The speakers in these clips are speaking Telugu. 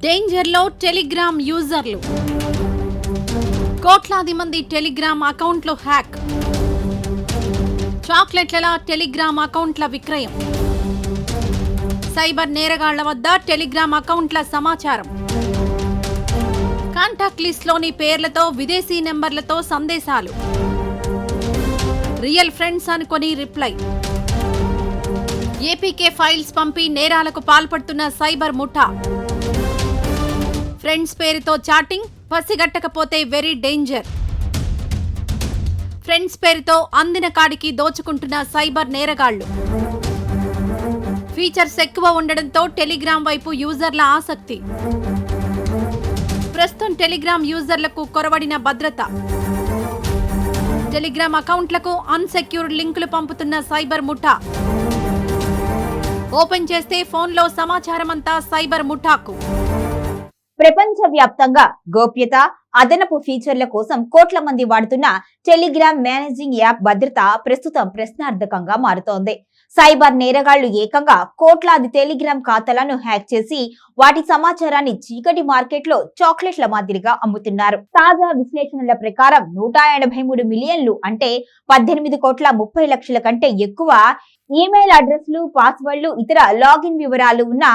డేంజర్లో టెలిగ్రామ్ యూజర్లు. కోట్లాది మంది టెలిగ్రామ్ అకౌంట్లు హ్యాక్. చాక్లెట్ల టెలిగ్రామ్ అకౌంట్ల విక్రయం. సైబర్ నేరగాళ్ల వద్ద టెలిగ్రామ్ అకౌంట్ల సమాచారం. కాంటాక్ట్ లిస్ట్లోని పేర్లతో విదేశీ నెంబర్లతో సందేశాలు. రియల్ ఫ్రెండ్స్ అనుకొని రిప్లై. ఏపీకే ఫైల్స్ పంపి నేరాలకు పాల్పడుతున్న సైబర్ ముఠా. ఫ్రెండ్స్ పేరుతో చాటింగ్, పసిగట్టకపోతే వెరీ డేంజర్. ఫ్రెండ్స్ పేరుతో అందిన కాడికి దోచుకుంటున్న సైబర్ నేరగాళ్లు. ఫీచర్స్ ఎక్కువ ఉండడంతో టెలిగ్రామ్ వైపు యూజర్ల ఆసక్తి. ప్రస్తుతం టెలిగ్రామ్ యూజర్లకు కొరవడిన భద్రత. టెలిగ్రామ్ అకౌంట్లకు అన్సెక్యూర్డ్ లింకులు పంపుతున్న సైబర్ ముఠా. ఓపెన్ చేస్తే ఫోన్లో సమాచారమంతా సైబర్ ముఠాకు. ప్రపంచవ్యాప్తంగా గోప్యత, అదనపు ఫీచర్ల కోసం కోట్ల మంది వాడుతున్న టెలిగ్రామ్ మేనేజింగ్ యాప్ భద్రత ప్రస్తుతం ప్రశ్నార్థకంగా మారుతోంది. సైబర్ నేరగాళ్లు ఏకంగా కోట్లాది టెలిగ్రామ్ ఖాతాలను హ్యాక్ చేసి వాటి సమాచారాన్ని చీకటి మార్కెట్లో చాక్లెట్ల మాదిరిగా అమ్ముతున్నారు. తాజా విశ్లేషణల ప్రకారం 183 మిలియన్లు అంటే 18,30,00,000 కంటే ఎక్కువ ఈమెయిల్ అడ్రస్లు, పాస్వర్డ్లు, ఇతర లాగిన్ వివరాలు ఉన్న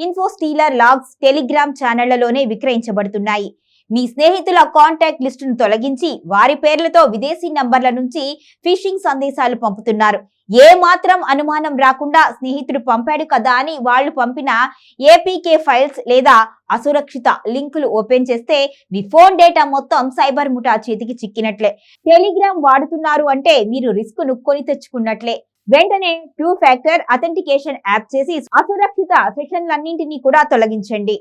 ఇన్ఫోస్టీలర్ లాగ్స్ టెలిగ్రామ్ ఛానళ్లలోనే విక్రయించబడుతున్నాయి. మీ స్నేహితుల కాంటాక్ట్ లిస్టును తొలగించి వారి పేర్లతో విదేశీ నంబర్ల నుంచి ఫిషింగ్ సందేశాలు పంపుతున్నారు. ఏ మాత్రం అనుమానం రాకుండా స్నేహితుడు పంపాడు కదా అని వాళ్లు పంపిన ఏపీకే ఫైల్స్ లేదా అసురక్షిత లింకులు ఓపెన్ చేస్తే మీ ఫోన్ డేటా మొత్తం సైబర్ ముఠా చేతికి చిక్కినట్లే. టెలిగ్రామ్ వాడుతున్నారు అంటే మీరు రిస్క్ ను కొని తెచ్చుకున్నట్లే. వెంటనే 2 ఫ్యాక్టర్ అథెంటికేషన్ యాప్ చేసి అసురక్షిత సెషన్లన్నింటినీ కూడా తొలగించండి.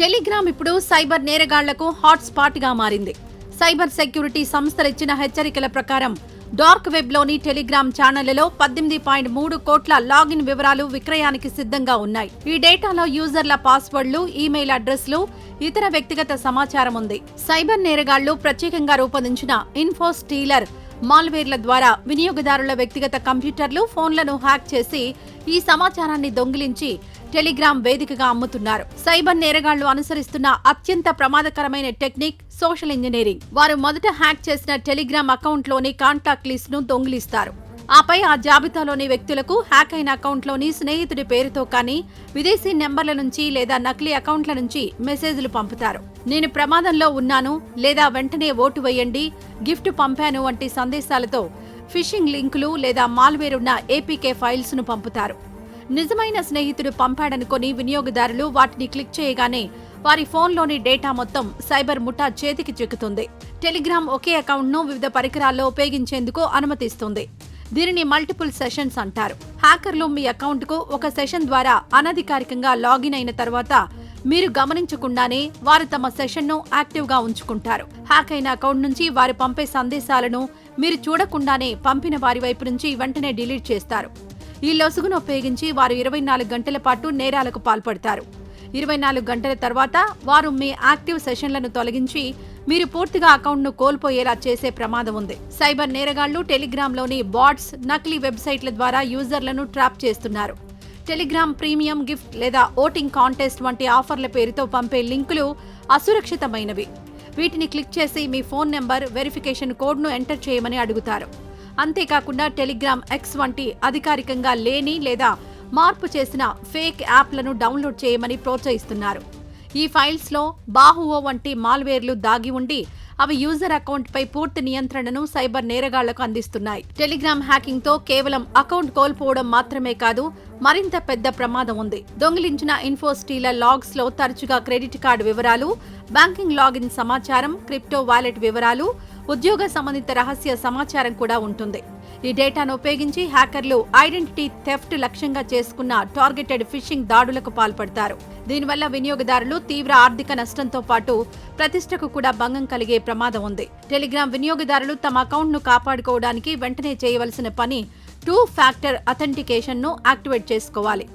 టెలిగ్రామ్ ఇప్పుడు సైబర్ నేరగాళ్లకు హాట్ స్పాట్ గా మారింది. సైబర్ సెక్యూరిటీ సంస్థలు ఇచ్చిన హెచ్చరికల ప్రకారం డార్క్ వెబ్ లోని టెలిగ్రామ్ ఛానళ్లలో 18.3 కోట్ల లాగిన్ వివరాలు విక్రయానికి సిద్ధంగా ఉన్నాయి. ఈ డేటాలో యూజర్ల పాస్వర్డ్లు, ఈమెయిల్ అడ్రస్లు, ఇతర వ్యక్తిగత సమాచారం ఉంది. సైబర్ నేరగాళ్లు ప్రత్యేకంగా రూపొందించిన ఇన్ఫోస్టీలర్ మాల్వేర్ల ద్వారా వినియోగదారుల వ్యక్తిగత కంప్యూటర్లు, ఫోన్లను హ్యాక్ చేసి ఈ సమాచారాన్ని దొంగిలించి టెలిగ్రామ్ వేదికగా అమ్ముతున్నారు. సైబర్ నేరగాళ్లు అనుసరిస్తున్న అత్యంత ప్రమాదకరమైన టెక్నిక్ సోషల్ ఇంజనీరింగ్. వారు మొదట హ్యాక్ చేసిన టెలిగ్రామ్ అకౌంట్లోని కాంటాక్ట్ లిస్ట్ ను దొంగిలిస్తారు. ఆపై ఆ జాబితాలోని వ్యక్తులకు హ్యాక్ అయిన అకౌంట్లోని స్నేహితుడి పేరుతో కానీ, విదేశీ నెంబర్ల నుంచి లేదా నకిలీ అకౌంట్ల నుంచి మెసేజ్లు పంపుతారు. నేను ప్రమాదంలో ఉన్నాను లేదా వెంటనే ఓటు వేయండి, గిఫ్ట్ పంపాను వంటి సందేశాలతో ఫిషింగ్ లింకులు లేదా మాల్వేర్ ఉన్న ఏపీకే ఫైల్స్ ను పంపుతారు. నిజమైన స్నేహితుడు పంపాడనుకొని వినియోగదారులు వాటిని క్లిక్ చేయగానే వారి ఫోన్లోని డేటా మొత్తం సైబర్ ముఠా చేతికి చిక్కుతుంది. టెలిగ్రామ్ ఒకే అకౌంట్ను వివిధ పరికరాల్లో ఉపయోగించేందుకు అనుమతిస్తుంది. దీనిని మల్టిపుల్ సెషన్స్ అంటారు. హ్యాకర్లు మీ అకౌంట్కు ఒక సెషన్ ద్వారా అనధికారికంగా లాగిన్ అయిన తర్వాత మీరు గమనించకుండానే వారు తమ సెషన్ను యాక్టివ్గా ఉంచుకుంటారు. హ్యాక్ అయిన అకౌంట్ నుంచి వారు పంపే సందేశాలను మీరు చూడకుండానే పంపిన వారి వైపు నుంచి వెంటనే డిలీట్ చేస్తారు. ఈ లొసుగును ఉపయోగించి వారు 24 గంటల పాటు నేరాలకు పాల్పడతారు. 24 గంటల తర్వాత వారు మీ యాక్టివ్ సెషన్లను తొలగించి మీరు పూర్తిగా అకౌంట్ను కోల్పోయేలా చేసే ప్రమాదం ఉంది. సైబర్ నేరగాళ్లు టెలిగ్రామ్లోని బాట్స్, నకిలీ వెబ్సైట్ల ద్వారా యూజర్లను ట్రాప్ చేస్తున్నారు. టెలిగ్రామ్ ప్రీమియం గిఫ్ట్ లేదా ఓటింగ్ కాంటెస్ట్ వంటి ఆఫర్ల పేరుతో పంపే లింకులు అసురక్షితమైనవి. వీటిని క్లిక్ చేసి మీ ఫోన్ నెంబర్, వెరిఫికేషన్ కోడ్ను ఎంటర్ చేయమని అడుగుతారు. అంతేకాకుండా టెలిగ్రామ్ ఎక్స్ వంటి అధికారికంగా లేని లేదా మార్పు చేసిన ఫేక్ యాప్లను డౌన్లోడ్ చేయమని ప్రోత్సహిస్తున్నారు. ఈ ఫైల్స్లో బాహువో వంటి మాల్వేర్లు దాగి ఉండి అవి యూజర్ అకౌంట్పై పూర్తి నియంత్రణను సైబర్ నేరగాళ్లకు అందిస్తున్నాయి. టెలిగ్రామ్ హ్యాకింగ్తో కేవలం అకౌంట్ కోల్పోవడం మాత్రమే కాదు, మరింత పెద్ద ప్రమాదం ఉంది. దొంగిలించిన ఇన్ఫోస్టీలర్ లాగ్స్లో తరచుగా క్రెడిట్ కార్డు వివరాలు, బ్యాంకింగ్ లాగిన్ సమాచారం, క్రిప్టో వాలెట్ వివరాలు, ఉద్యోగ సంబంధిత రహస్య సమాచారం కూడా ఉంటుంది. ఈ డేటాను ఉపయోగించి హ్యాకర్లు ఐడెంటిటీ థెఫ్ట్ లక్ష్యంగా చేసుకున్న టార్గెటెడ్ ఫిషింగ్ దాడులకు పాల్పడతారు. దీనివల్ల వినియోగదారులు తీవ్ర ఆర్థిక నష్టంతో పాటు ప్రతిష్టకు కూడా భంగం కలిగే ప్రమాదం ఉంది. టెలిగ్రామ్ వినియోగదారులు తమ అకౌంట్ను కాపాడుకోవడానికి వెంటనే చేయవలసిన పని 2 ఫ్యాక్టర్ అథెంటికేషన్ ను యాక్టివేట్ చేసుకోవాలి.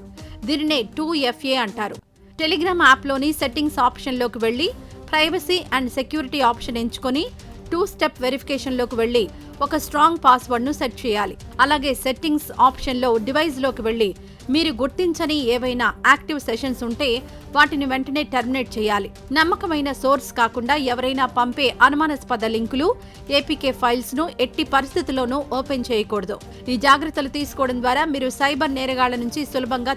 దీనినే 2FA అంటారు. టెలిగ్రామ్ యాప్లోని సెట్టింగ్స్ ఆప్షన్లోకి వెళ్లి ప్రైవసీ అండ్ సెక్యూరిటీ ఆప్షన్ ఎంచుకొని 2 స్టెప్ వెరిఫికేషన్లోకి వెళ్లి ఒక స్ట్రాంగ్ పాస్వర్డ్ను సెట్ చేయాలి. అలాగే సెట్టింగ్స్ ఆప్షన్లో డివైస్లోకి వెళ్లి మీరు గుర్తించని ఏవైనా యాక్టివ్ సెషన్స్ ఉంటే వాటిని వెంటనే టర్మినేట్ చేయాలి. నమ్మకమైన సోర్స్ కాకుండా ఎవరైనా పంపే అనుమానాస్పద లింకులు, ఏపీకే ఫైల్స్ ను ఎట్టి పరిస్థితుల్లోనూ ఓపెన్ చేయకూడదు. ఈ జాగ్రత్తలు తీసుకోవడం ద్వారా మీరు సైబర్ నేరగాళ్ల నుంచి సులభంగా